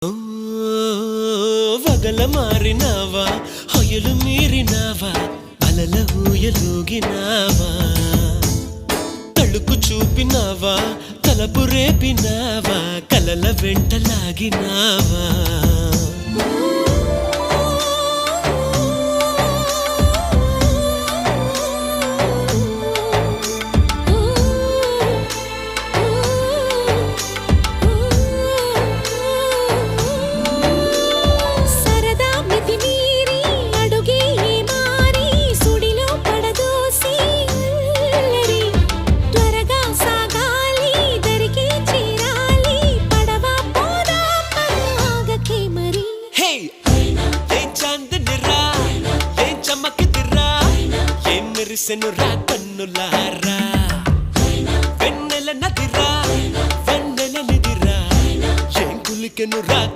ఓ వగల మారినావా హొయలు మీరినావా అలల ఊయలూగినావా తళుకు చూపినావా తలపు రేపినావా కలల వెంటలాగినావా మెరిసెను రా కన్నులా